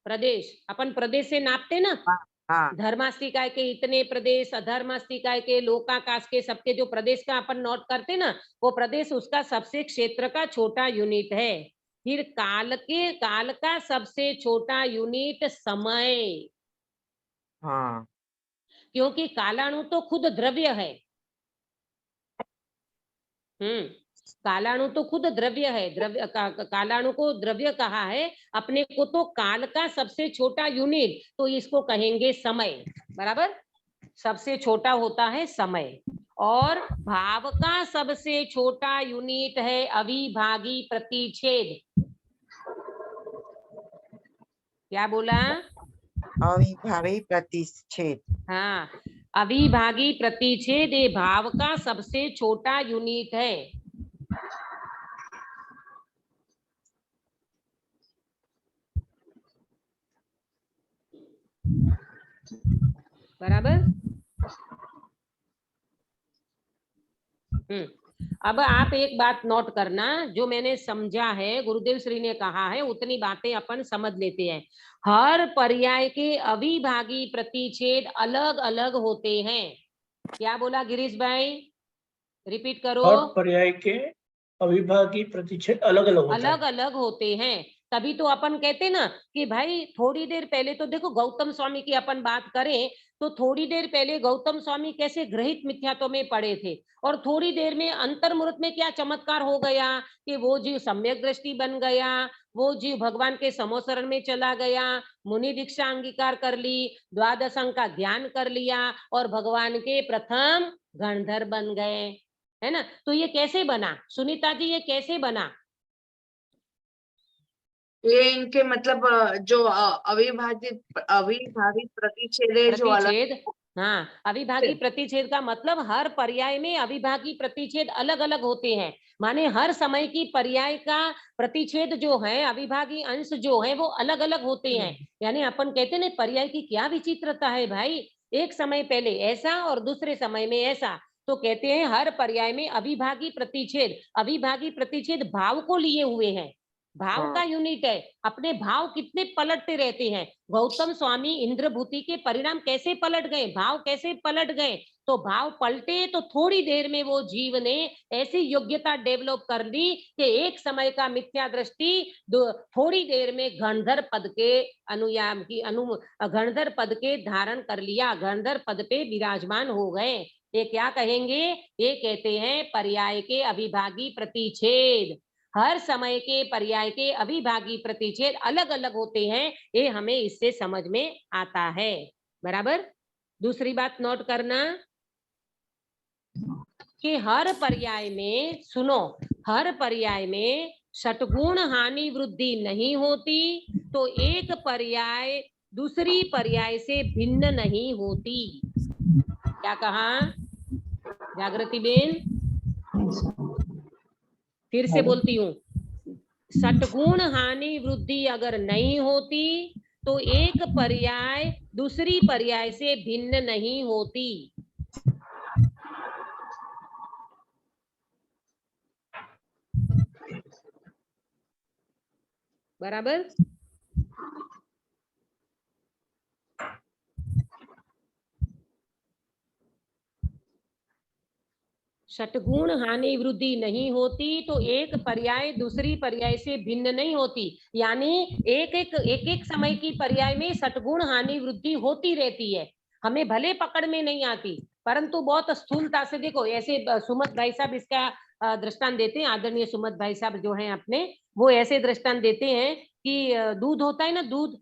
प्रदेश, अपन प्रदेश से नापते ना, हाँ धर्मास्तिकाय के इतने प्रदेश, अधर्मास्तिकाय के, लोकाकाश के, सबके जो प्रदेश का अपन नोट करते ना, वो प्रदेश उसका सबसे क्षेत्र का छोटा यूनिट है। फिर काल का सबसे छोटा यूनिट समय, हाँ क्योंकि कालाणु तो खुद द्रव्य है। कालाणु तो खुद द्रव्य है, कालाणु को द्रव्य कहा है, अपने को तो काल का सबसे छोटा यूनिट, तो इसको कहेंगे समय। बराबर, सबसे छोटा होता है समय। और भाव का सबसे छोटा यूनिट है अविभागी प्रतिच्छेद। क्या बोला? अविभावी प्रतिच्छेद। हाँ, अविभागी प्रतिच्छेद ये भाव का सबसे छोटा यूनिट है। बराबर। अब आप एक बात नोट करना, जो मैंने समझा है, गुरुदेव श्री ने कहा है, उतनी बातें अपन समझ लेते हैं। हर पर्याय के अविभागी प्रतिच्छेद अलग अलग होते हैं। क्या बोला गिरीश भाई? रिपीट करो। हर पर्याय के अविभागी प्रतिच्छेद अलग अलग होते हैं। तभी तो अपन कहते ना कि भाई थोड़ी देर पहले तो देखो, गौतम स्वामी की अपन बात करें तो थोड़ी देर पहले गौतम स्वामी कैसे ग्रहित मिथ्यात्व में पड़े थे, और थोड़ी देर में अंतर्मुहूर्त में क्या चमत्कार हो गया कि वो जीव सम्यक दृष्टि बन गया, वो जीव भगवान के समोसरण में चला गया, मुनि दीक्षा अंगीकार कर ली, द्वादश अंग का ज्ञान कर लिया और भगवान के प्रथम गणधर बन गए, है ना। तो ये कैसे बना सुनीता जी, ये कैसे बना? ये इनके मतलब जो अविभावी प्रतिच्छेद है जो अलग। हाँ, अविभागी प्रतिच्छेद का मतलब हर पर्याय में अविभागी प्रतिच्छेद अलग अलग होते हैं। माने हर समय की पर्याय का प्रतिच्छेद जो है, अविभागी अंश जो है, वो अलग अलग होते हैं। यानी अपन कहते ना, पर्याय की क्या विचित्रता है भाई, एक समय पहले ऐसा और दूसरे समय में ऐसा। तो कहते हैं हर पर्याय में अविभागी प्रतिच्छेद, अविभागी प्रतिच्छेद भाव को लिए हुए हैं, भाव का यूनिट है। अपने भाव कितने पलटते रहते हैं। गौतम स्वामी इंद्रभूति के परिणाम कैसे पलट गए, भाव कैसे पलट गए? तो भाव पलटे तो थोड़ी देर में वो जीव ने ऐसी योग्यता डेवलप कर ली कि एक समय का मिथ्या दृष्टि थोड़ी देर में गणधर पद के अनुयाम की गणधर पद के धारण कर लिया, गणधर पद पे विराजमान हो गए। ये क्या कहेंगे? ये कहते हैं पर्याय के अविभागी प्रतिच्छेद। हर समय के पर्याय के अविभागी प्रतिच्छेद अलग अलग होते हैं, ये हमें इससे समझ में आता है। बराबर। दूसरी बात नोट करना कि हर पर्याय में, सुनो, हर पर्याय में षटगुण हानि वृद्धि नहीं होती, तो एक पर्याय दूसरी पर्याय से भिन्न नहीं होती। क्या कहा जागृति बेन? फिर से बोलती हूँ, षटगुण हानि वृद्धि अगर नहीं होती तो एक पर्याय दूसरी पर्याय से भिन्न नहीं होती। बराबर। षटगुण हानि वृद्धि नहीं होती तो एक पर्याय दूसरी पर्याय से भिन्न नहीं होती। यानी एक एक समय की पर्याय में षटगुण हानि वृद्धि होती रहती है, हमें भले पकड़ में नहीं आती, परंतु बहुत स्थूलता से देखो। ऐसे सुमत भाई साहब इसका दृष्टांत देते हैं, आदरणीय सुमत भाई साहब जो हैं अपने, वो ऐसे दृष्टांत देते हैं कि दूध होता है ना, दूध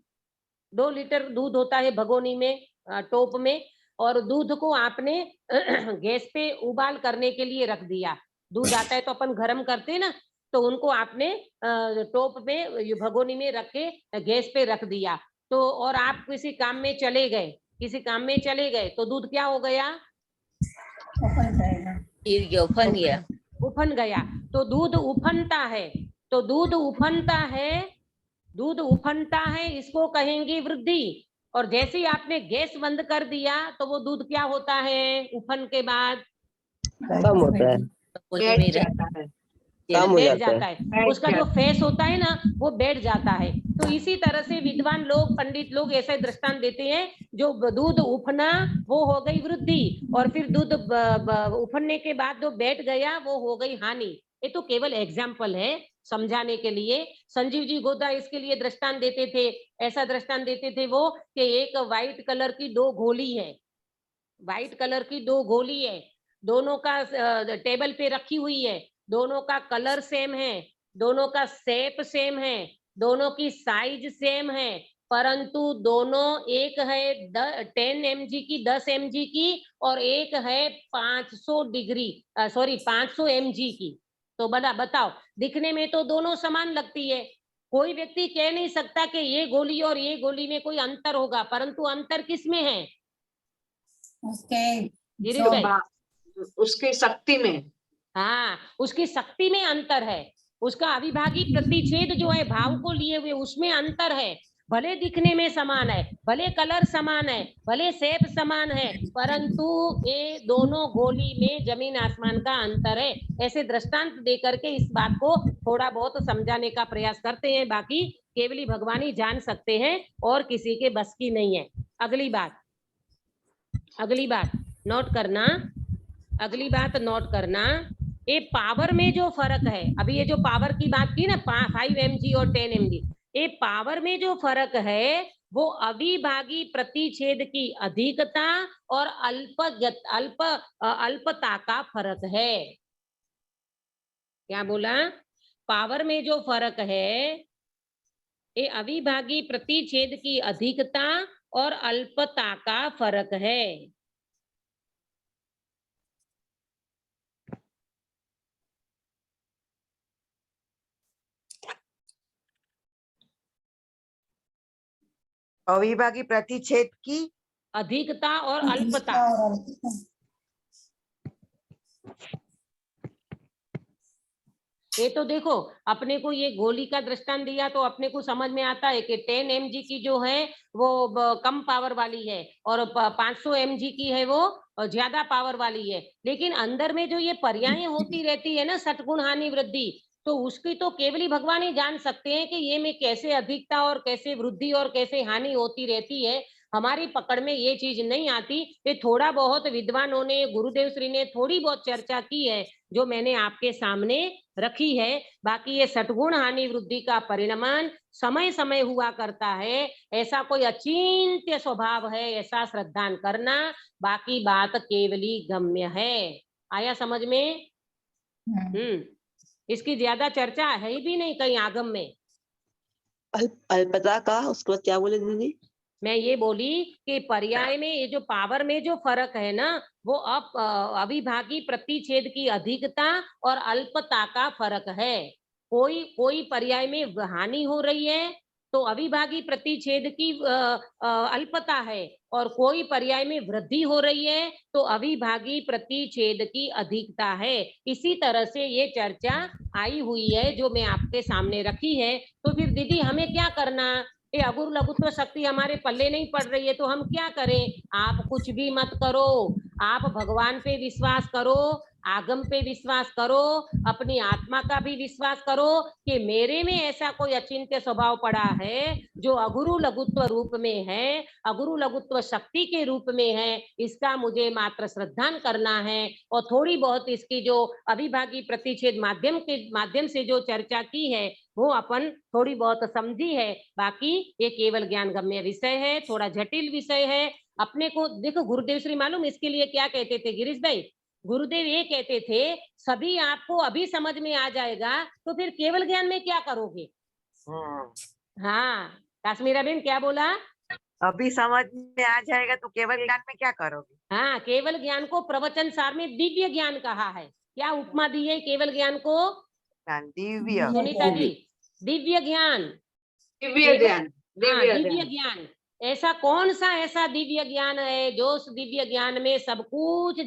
2 लीटर दूध होता है भगोनी में, टोप में, और दूध को आपने गैस पे उबाल करने के लिए रख दिया। दूध आता है तो अपन गर्म करते हैं ना, तो उनको आपने टोप में भगोनी में रख के गैस पे रख दिया। तो और आप किसी काम में चले गए, तो दूध क्या हो गया? उफन गया। तो दूध उफनता है, दूध उफनता है, इसको कहेंगे वृद्धि। और जैसे ही आपने गैस बंद कर दिया तो वो दूध क्या होता है? उफन के बाद कम होता है, बैठ जाता है, कम हो बैठ जाता जाता है, उसका जो फेस होता है ना वो बैठ जाता है। तो इसी तरह से विद्वान लोग, पंडित लोग ऐसे दृष्टांत देते हैं, जो दूध उफना वो हो गई वृद्धि, और फिर दूध उफनने के बाद जो बैठ गया वो हो गई हानि। ये तो केवल एग्जाम्पल है समझाने के लिए। संजीव जी गोदा इसके लिए दृष्टांत देते थे, ऐसा दृष्टांत देते थे वो कि एक व्हाइट कलर की 2 गोली है, व्हाइट कलर की 2 गोली है, दोनों का टेबल पे रखी हुई है। दोनों का कलर सेम है, दोनों का शेप सेम है, दोनों की साइज सेम है, परंतु दोनों एक है 10 mg की 10 mg की और एक है 500 डिग्री 500 mg की। तो बताओ, दिखने में तो दोनों समान लगती है, कोई व्यक्ति कह नहीं सकता कि ये गोली और ये गोली में कोई अंतर होगा, परंतु अंतर किसमें है उसके गिरीश जो भाई? उसकी शक्ति में। हाँ, उसकी शक्ति में अंतर है, उसका अविभागी प्रतिच्छेद जो है भाव को लिए हुए उसमें अंतर है। भले दिखने में समान है, भले कलर समान है, भले शेप समान है, परंतु ये दोनों गोली में जमीन आसमान का अंतर है। ऐसे दृष्टांत देकर के इस बात को थोड़ा बहुत समझाने का प्रयास करते हैं, बाकी केवली भगवान ही जान सकते हैं और किसी के बस की नहीं है। अगली बात नोट करना, अगली बात नोट करना, ये पावर में जो फर्क है, अभी ये जो पावर की बात की ना 5 mg और 10 mg, ये पावर में जो फर्क है वो अविभागी प्रतिच्छेद की अधिकता और अल्पता का फर्क है। क्या बोला? पावर में जो फर्क है ये अविभागी प्रतिच्छेद की अधिकता और अल्पता का फर्क है। अविभागी प्रतिच्छेद की अधिकता और अल्पता। ये तो देखो, अपने को ये गोली का दृष्टांत दिया तो अपने को समझ में आता है कि 10 mg की जो है वो कम पावर वाली है और 500 mg की है वो ज्यादा पावर वाली है, लेकिन अंदर में जो ये पर्याय होती रहती है ना, सटगुण हानि वृद्धि, तो उसकी तो केवली भगवान ही जान सकते हैं कि ये में कैसे अधिकता और कैसे वृद्धि और कैसे हानि होती रहती है। हमारी पकड़ में ये चीज नहीं आती। ये थोड़ा बहुत विद्वानों ने, गुरुदेव श्री ने थोड़ी बहुत चर्चा की है जो मैंने आपके सामने रखी है। बाकी ये सटगुण हानि वृद्धि का परिणमन समय समय हुआ करता है, ऐसा कोई अचिंत्य स्वभाव है ऐसा श्रद्धान करना, बाकी बात केवली गम्य है। आया समझ में? इसकी ज्यादा चर्चा है ही भी नहीं कहीं आगम में। अल्पता का उसके बाद क्या बोले दीदी? मैं ये बोली कि पर्याय में ये जो पावर में जो फर्क है ना, वो अविभागी प्रतिच्छेद की अधिकता और अल्पता का फर्क है। कोई पर्याय में हानि हो रही है तो अविभागी प्रतिच्छेद की अल्पता है, और कोई पर्याय में वृद्धि हो रही है तो अविभागी प्रतिच्छेद की अधिकता है। इसी तरह से ये चर्चा आई हुई है जो मैं आपके सामने रखी है। तो फिर दीदी हमें क्या करना? ये अगुरु लघुत्व शक्ति हमारे पल्ले नहीं पड़ रही है तो हम क्या करें? आप कुछ भी मत करो, आप भगवान पे विश्वास करो, आगम पे विश्वास करो, अपनी आत्मा का भी विश्वास करो कि मेरे में ऐसा कोई अचिंत्य स्वभाव पड़ा है जो अगुरु लघुत्व रूप में है, अगुरु लघुत्व शक्ति के रूप में है, इसका मुझे मात्र श्रद्धान करना है। और थोड़ी बहुत इसकी जो अविभागी प्रतिच्छेद माध्यम से जो चर्चा की है वो अपन थोड़ी बहुत समझी है, बाकी ये केवल ज्ञान गम्य विषय है, थोड़ा जटिल विषय है। अपने को देखो, गुरुदेव श्री मालूम इसके लिए क्या कहते थे गिरीश भाई? गुरुदेव ये कहते थे सभी आपको अभी समझ में आ जाएगा तो फिर केवल ज्ञान में क्या करोगे? हाँ, काश्मीरा बहन क्या बोला? अभी समझ में आ जाएगा तो केवल ज्ञान में क्या करोगे? हाँ, केवल ज्ञान को प्रवचन सार में दिव्य ज्ञान कहा है। क्या उपमा दी है केवल ज्ञान को? दिव्य। सुनीता जी, दिव्य ज्ञान, दिव्य ज्ञान, दिव्य ज्ञान। ऐसा कौन सा ऐसा दिव्य ज्ञान है जो उस दिव्य ज्ञान में सब कुछ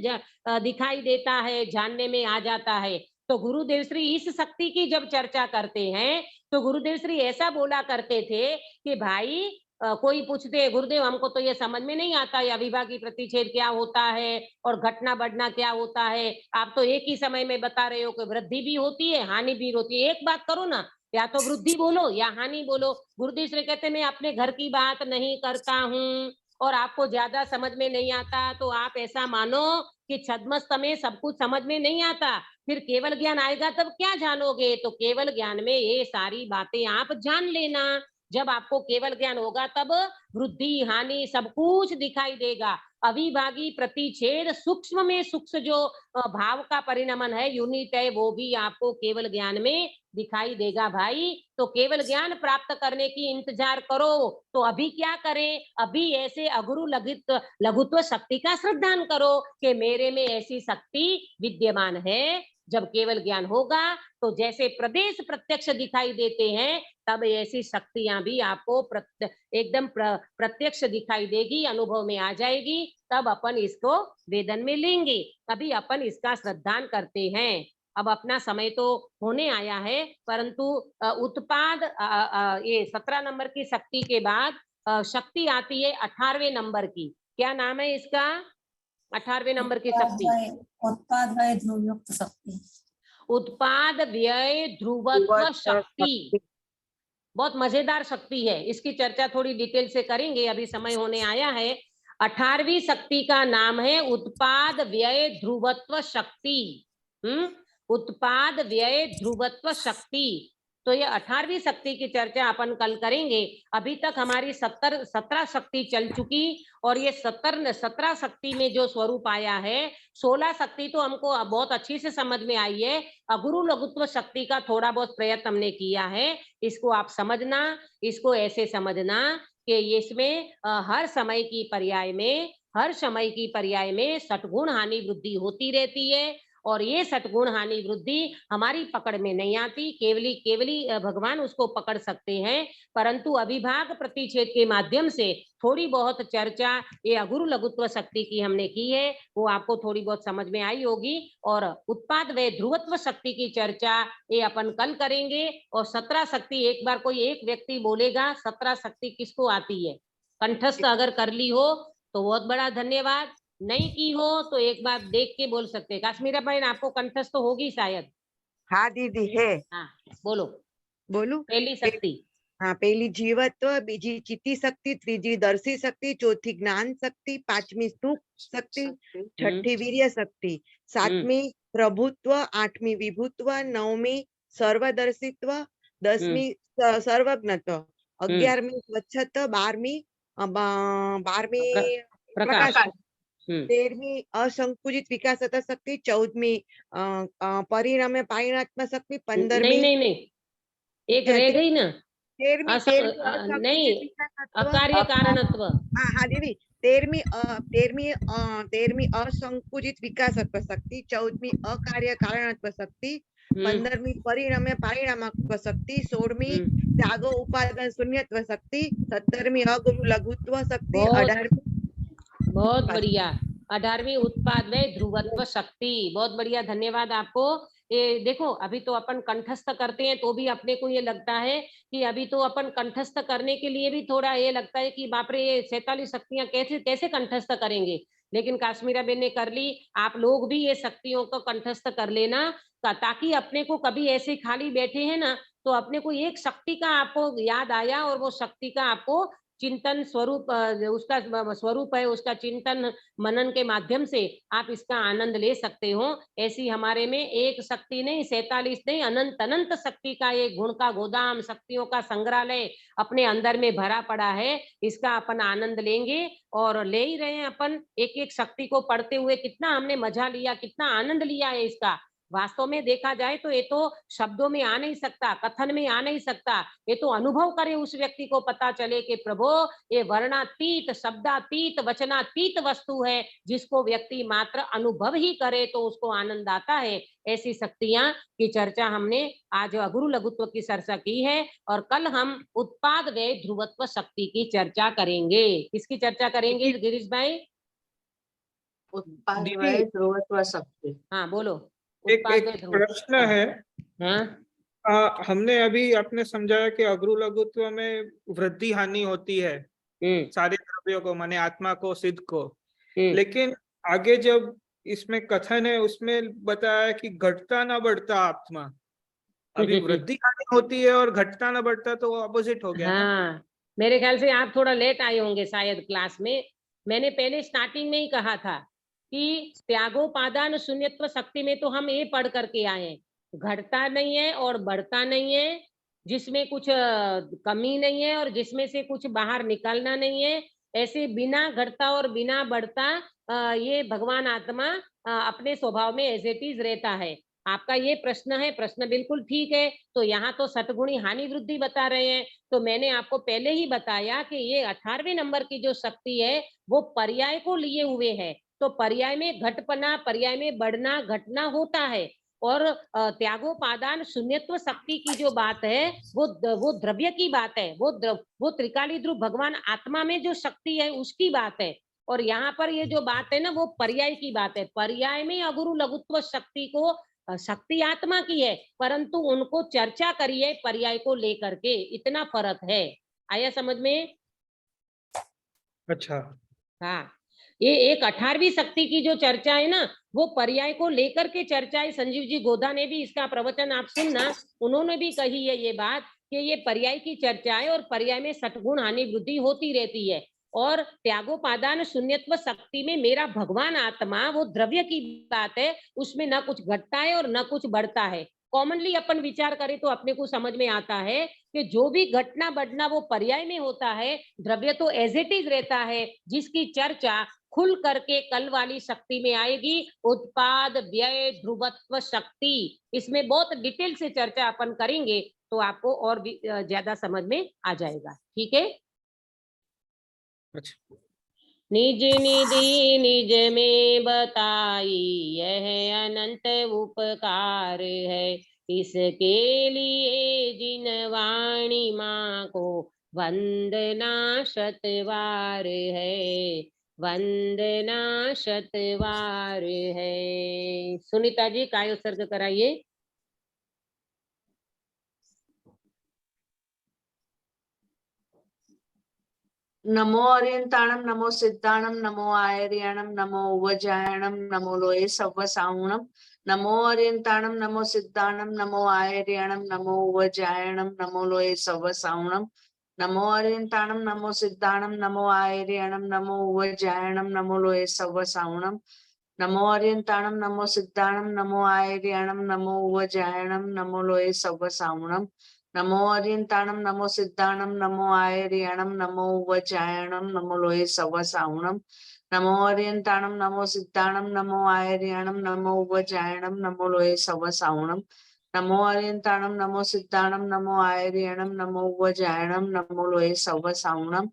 दिखाई देता है, जानने में आ जाता है? तो गुरुदेव श्री इस शक्ति की जब चर्चा करते हैं तो गुरुदेव श्री ऐसा बोला करते थे कि भाई कोई पूछते गुरुदेव हमको तो ये समझ में नहीं आता है अविभागी प्रतिच्छेद क्या होता है और घटना बढ़ना क्या होता है, आप तो एक ही समय में बता रहे हो कि वृद्धि भी होती है हानि भी होती है, एक बात करो ना, या तो वृद्धि बोलो या हानि बोलो। गुरुदेव श्री कहते मैं अपने घर की बात नहीं करता हूँ और आपको ज्यादा समझ में नहीं आता तो आप ऐसा मानो कि छद्मस्त में सब कुछ समझ में नहीं आता, फिर केवल ज्ञान आएगा तब क्या जानोगे? तो केवल ज्ञान में ये सारी बातें आप जान लेना। जब आपको केवल ज्ञान होगा तब वृद्धि हानि सब कुछ दिखाई देगा। अविभागी प्रतिच्छेद सूक्ष्म में सूक्ष्म जो भाव का परिणमन है, यूनिट है, वो भी आपको केवल ज्ञान में दिखाई देगा भाई। तो केवल ज्ञान प्राप्त करने की इंतजार करो। तो अभी क्या करें? अभी ऐसे अगुरु लघुत्व शक्ति का श्रद्धान करो कि मेरे में ऐसी शक्ति विद्यमान है। जब केवल ज्ञान होगा तो जैसे प्रदेश प्रत्यक्ष दिखाई देते हैं, तब ऐसी शक्तियां भी आपको एकदम प्रत्यक्ष दिखाई देगी, अनुभव में आ जाएगी। तब अपन इसको वेदन में लेंगे। अभी अपन इसका श्रद्धान करते हैं। अब अपना समय तो होने आया है, परंतु उत्पाद ये 17 नंबर की शक्ति के बाद शक्ति आती है 18वें नंबर की। क्या नाम है इसका? 18वें नंबर की शक्ति उत्पाद व्यय ध्रुवयुक्त शक्ति। उत्पाद व्यय ध्रुवत्व शक्ति बहुत मजेदार शक्ति है। इसकी चर्चा थोड़ी डिटेल से करेंगे, अभी समय होने आया है। 18वीं शक्ति का नाम है उत्पाद व्यय ध्रुवत्व शक्ति। उत्पाद व्यय ध्रुवत्व शक्ति। तो ये 18वीं शक्ति की चर्चा अपन कल करेंगे। अभी तक हमारी 17 शक्ति चल चुकी, और ये 17 शक्ति में जो स्वरूप आया है, 16 शक्ति तो हमको बहुत अच्छी से समझ में आई है। अगुरु लघुत्व शक्ति का थोड़ा बहुत प्रयत्न हमने किया है। इसको आप समझना, इसको ऐसे समझना कि इसमें हर समय की पर्याय में सटगुण हानि वृद्धि होती रहती है, और ये सटगुण हानि वृद्धि हमारी पकड़ में नहीं आती। केवली भगवान उसको पकड़ सकते हैं। परंतु अविभाग प्रतिच्छेद के माध्यम से थोड़ी बहुत चर्चा ये अगुरु लघुत्व शक्ति की हमने की है, वो आपको थोड़ी बहुत समझ में आई होगी। और उत्पाद व ध्रुवत्व शक्ति की चर्चा ये अपन कल करेंगे। और 17 शक्ति, एक बार कोई एक व्यक्ति बोलेगा 17 शक्ति किसको आती है, कंठस्थ अगर कर ली हो तो बहुत बड़ा धन्यवाद, नहीं की हो तो एक बार देख के बोल सकते हैं। काश्मीरा बहन आपको कंठस्थ होगी शायद। हाँ दीदी है। हाँ बोलो। बोलू? पहली शक्ति, हाँ, पहली जीवत्व, बीजी चित्ती शक्ति, तीजी दर्शी शक्ति, चौथी ज्ञान शक्ति, पांचवी सुख शक्ति, छठी वीर्य शक्ति, सातवीं प्रभुत्व, आठवीं विभुत्व, नवमी सर्वदर्शित्व, 10वीं सर्वज्ञत्व, 11वीं स्वच्छत्व, 12वीं प्रकाश, 13वीं असंकुचित विकासता शक्ति, 14वीं परिणाम पारिणात्मक शक्ति, 15वीं नहीं एक रह गई ना, 13वीं नहीं अकार्य कारणत्व। हाँ दीदी, 13वीं असंकुचित विकासत्व शक्ति, 14वीं अकार्य कारणत्व शक्ति, 15वीं परिणाम पारिणामत्व शक्ति, 16वीं त्याग उपादान शून्यत्व शक्ति, 17वीं अगुरु लघुत्व शक्ति, 18वीं बहुत बढ़िया 18वीं उत्पाद व ध्रुवत्व शक्ति। बहुत बढ़िया, धन्यवाद आपको। ये देखो, अभी तो अपन कंठस्थ करते हैं तो भी अपने को ये लगता है कि अभी तो अपन कंठस्थ करने के लिए भी थोड़ा ये लगता है कि बाप रे ये 47 शक्तियां कैसे कंठस्थ करेंगे। लेकिन काश्मीरा बेन ने कर ली। आप लोग भी ये शक्तियों को कंठस्थ कर लेना, ताकि अपने को कभी ऐसे खाली बैठे हैं ना, तो अपने को एक शक्ति का आपको याद आया, और वो शक्ति का आपको चिंतन स्वरूप, उसका स्वरूप है, उसका चिंतन मनन के माध्यम से आप इसका आनंद ले सकते हो। ऐसी हमारे में एक शक्ति नहीं, 47 नहीं, अनंत शक्ति का एक गुण का गोदाम, शक्तियों का संग्रहालय अपने अंदर में भरा पड़ा है। इसका अपन आनंद लेंगे, और ले ही रहे हैं अपन। एक एक शक्ति को पढ़ते हुए कितना हमने मजा लिया, कितना आनंद लिया है इसका। वास्तव में देखा जाए तो ये तो शब्दों में आ नहीं सकता, कथन में आ नहीं सकता। ये तो अनुभव करे उस व्यक्ति को पता चले कि प्रभु ये वर्णातीत, शब्दातीत, वचनातीत वस्तु है, जिसको व्यक्ति मात्र अनुभव ही करे तो उसको आनंद आता है। ऐसी शक्तियां की चर्चा हमने आज अगुरु लघुत्व की चर्चा की है, और कल हम उत्पाद व ध्रुवत्व शक्ति की चर्चा करेंगे। किसकी चर्चा करेंगे गिरीश भाई? उत्पाद व ध्रुवत्व शक्ति। हाँ बोलो। एक प्रश्न है। हाँ? हमने अभी आपने समझाया कि अगुरु लघुत्व में वृद्धि हानि होती है सारे द्रव्यों को, माने आत्मा को, सिद्ध को। लेकिन आगे जब इसमें कथन है उसमें बताया कि घटता ना बढ़ता आत्मा, अभी वृद्धि हानि होती है और घटता ना बढ़ता, तो ऑपोजिट हो गया। हाँ, मेरे ख्याल से आप थोड़ा लेट आए होंगे शायद क्लास में। मैंने पहले स्टार्टिंग में ही कहा था कि त्यागोपादान शून्यत्व शक्ति में तो हम ये पढ़ करके आए हैं, घटता नहीं है और बढ़ता नहीं है, जिसमें कुछ कमी नहीं है और जिसमें से कुछ बाहर निकलना नहीं है, ऐसे बिना घटता और बिना बढ़ता ये भगवान आत्मा अपने स्वभाव में एज इट इज रहता है। आपका ये प्रश्न है, प्रश्न बिल्कुल ठीक है। तो यहाँ तो सतगुणी हानि वृद्धि बता रहे हैं। तो मैंने आपको पहले ही बताया कि ये 18वें नंबर की जो शक्ति है वो पर्याय को लिए हुए है। तो पर्याय में घटपना, पर्याय में बढ़ना घटना होता है। और त्यागोपादान शून्यत्व शक्ति की जो बात है वो द्रव्य की बात है। वो त्रिकाली ध्रुव भगवान आत्मा में जो शक्ति है उसकी बात है। और यहाँ पर ये जो बात है ना वो पर्याय की बात है। पर्याय में अगुरु लघुत्व शक्ति को शक्ति आत्मा की है, परंतु उनको चर्चा करिए पर्याय को लेकर के, इतना फर्क है। आया समझ में? अच्छा, हाँ, ये एक 18वीं शक्ति की जो चर्चा है ना वो पर्याय को लेकर के चर्चा है। संजीव जी गोधा ने भी इसका प्रवचन आप सुनना, उन्होंने भी कही है ये बात कि ये पर्याय की चर्चा है और पर्याय में सटगुण हानि वृद्धि होती रहती है। और त्यागोपादान शून्यत्व शक्ति में मेरा भगवान आत्मा वो द्रव्य की बात है, उसमें न कुछ घटता है और न कुछ बढ़ता है। कॉमनली अपन विचार करें तो अपने को समझ में आता है कि जो भी घटना बढ़ना वो पर्याय में होता है, द्रव्य तो एज इट इज रहता है, जिसकी चर्चा खुल करके कल वाली शक्ति में आएगी। उत्पाद व्यय ध्रुवत्व शक्ति, इसमें बहुत डिटेल से चर्चा अपन करेंगे तो आपको और भी ज्यादा समझ में आ जाएगा। ठीक है? अच्छा। निज निधि निज में बताई यह अनंत उपकार है, इसके लिए जिन वाणी माँ को वंदना शतवार है, वंदना शतवार है। सुनीता जी काय उत्सर्ग कराइए। नमो अर्यंताणम नमो सिद्धाणम नमो आयर्याणम नमो उवजायणम नमो लोये सव्वसाउणम। नमो अर्यंताणम नमो सिद्धाणम नमो आयर्याणम नमो उवजायणम नमो लोये सव्वसाउणम। नमो अर्यंताणम नमो सिद्धाणम नमो आयर्याणम नमो उवजायणम नमो लोये सव्वसाउणम। नमो अर्यंताणम नमो सिद्धाणम नमो आयर्याणम नमो उवजायणम नमो लोये सव्वसाउणम। नमो अर्यंताणम नमो सिद्धाणम नमो आयर्याणम नमो उवजायणम नमो लोये सव्वसाउणम। नमो अर्यंताणम नमो सिद्धाणम नमो आयर्याणम नमो उवजायणम नमो लोये सव्वसाउणम। नमो अर्यंताणम नमो सिद्धाणम नमो आयर्याणम नमो उवजायणम नमो लोये सव्वसाउणम।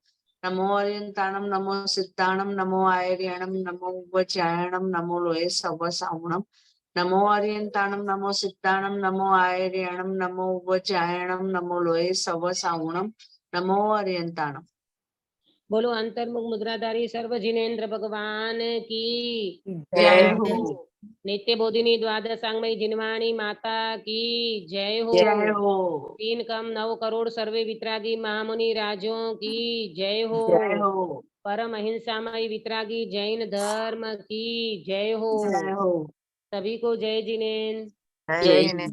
नमो अर्यंताणम नमो सिद्धाणम नमो आयर्याणम नमो उवजायणम नमो लोये सव्वसाउणम। नमो अर्यंताणम नमो सिद्धाणम नमो आयर्याणम नमो उवजायणम नमो लोये सव्वसाउणम। नमो अर्यंताणम। बोलो अंतर्मुख मुद्राधारी सर्व जिनेन्द्र भगवान की जय हो। नित्य बोधिनी द्वादशांगमयी जिनवाणी माता की जय हो। जय हो। 3 कम 9 करोड़ सर्वे वितरागी महामुनि राजों की जय हो। जय हो। परम अहिंसामय वितरागी जैन धर्म की जय हो। जय हो। सभी को जय जिनेन्द्र। जय